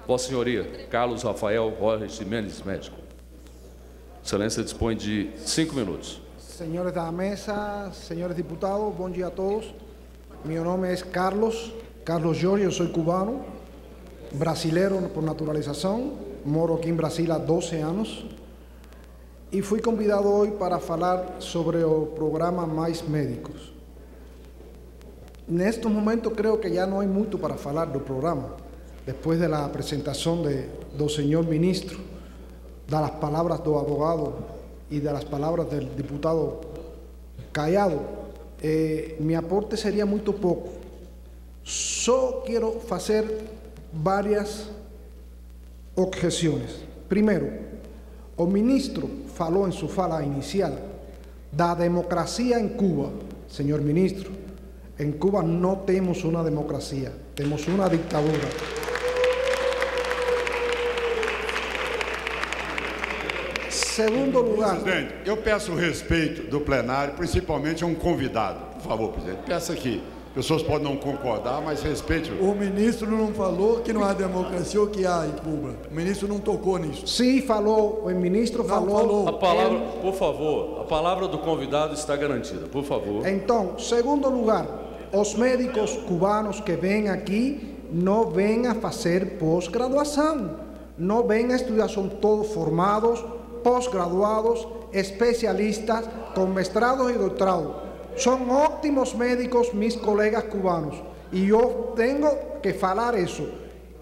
Vossa Senhoria, Carlos Rafael Borges Mendes, médico. Excelência dispõe de 5 minutos. Senhores da mesa, senhores diputados, bom dia a todos. Mi nombre es Carlos Jorge, yo soy cubano, brasilero por naturalización, moro aquí en Brasil há 12 anos e fui convidado hoje para falar sobre o programa Mais Médicos. Neste momento creo que já não há muito para falar do programa, depois da apresentação do senhor ministro, das palavras do advogado e das palavras do deputado Caiado. Mi aporte seria muito pouco. Só quero fazer várias objeções. Primeiro, o ministro falou em sua fala inicial da democracia em Cuba. Senhor ministro, em Cuba não temos uma democracia, temos uma ditadura. Segundo lugar... Presidente, eu peço o respeito do plenário, principalmente a um convidado. Por favor, presidente, peço aqui. Pessoas podem não concordar, mas respeite. O ministro não falou que não há democracia, o que há em Cuba. O ministro não tocou nisso. Sim, falou. O ministro falou. A palavra, por favor, a palavra do convidado está garantida, por favor. Então, segundo lugar, os médicos cubanos que vêm aqui não vêm a fazer pós-graduação. Não vêm a estudar, são todos formados, pós-graduados, especialistas, com mestrados e doutorados. Son óptimos médicos mis colegas cubanos y yo tengo que falar eso.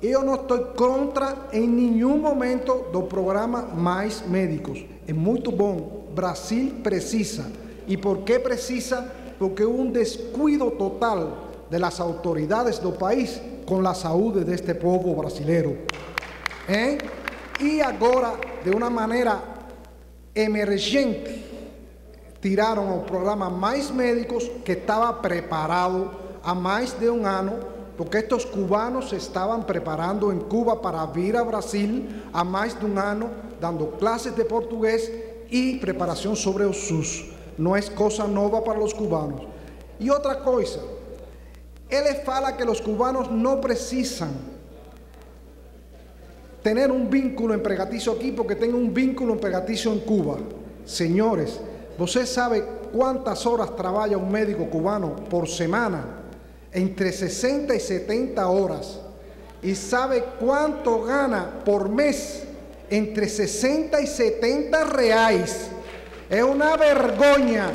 Yo no estoy contra en ningún momento do programa Mais Médicos. Es muy bom. Brasil precisa. ¿Y por qué precisa? Porque hubo un descuido total de las autoridades del país con la salud de este pueblo brasileño. Y ahora, de una manera emergente, tiraram o programa Mais Médicos, que estava preparado há mais de um ano, porque estes cubanos se estavam preparando em Cuba para vir a Brasil há mais de um ano, dando classes de português e preparação sobre o SUS. Não é coisa nova para os cubanos. E outra coisa, ele fala que os cubanos não precisam ter um vínculo empregatício aqui, porque tem um vínculo empregatício em Cuba. Senhores, você sabe quantas horas trabalha um médico cubano por semana? Entre 60 e 70 horas. E sabe quanto gana por mês? Entre 60 e 70 reais. É uma vergonha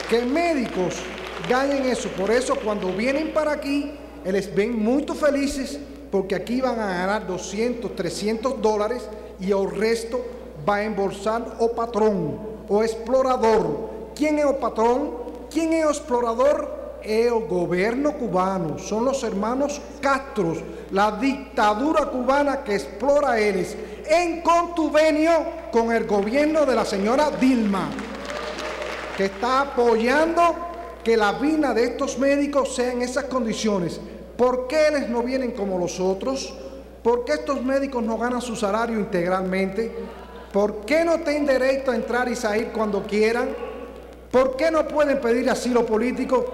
que médicos ganhem isso. Por isso, quando vêm para aqui, eles vêm muito felizes, porque aqui vão a ganhar 200, 300 dólares e o resto vai embolsar o patrão. O explorador. ¿Quién es el patrón? ¿Quién es el explorador? Es el gobierno cubano. Son los hermanos Castro, la dictadura cubana que explora a ellos en contuvenio con el gobierno de la señora Dilma, que está apoyando que la vida de estos médicos sea en esas condiciones. ¿Por qué ellos no vienen como los otros? ¿Por qué estos médicos no ganan su salario integralmente? ¿Por qué no tienen derecho a entrar y salir cuando quieran? ¿Por qué no pueden pedir asilo político?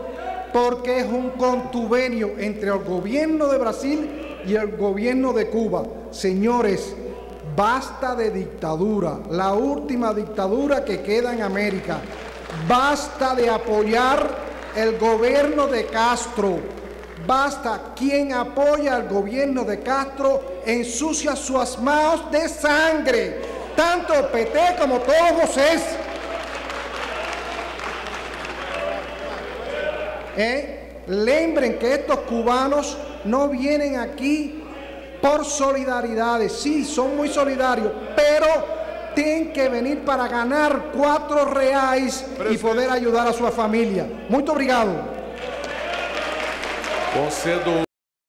Porque es un contuvenio entre el gobierno de Brasil y el gobierno de Cuba. Señores, basta de dictadura, la última dictadura que queda en América. Basta de apoyar el gobierno de Castro. Basta. Quien apoya al gobierno de Castro ensucia sus manos de sangre. Tanto el PT como todos vocês. Lembren que estos cubanos no vienen aquí por solidaridad. Sí, son muy solidarios, pero tienen que venir para ganar 4 reais y poder ayudar a su familia. Muito obrigado. Concedo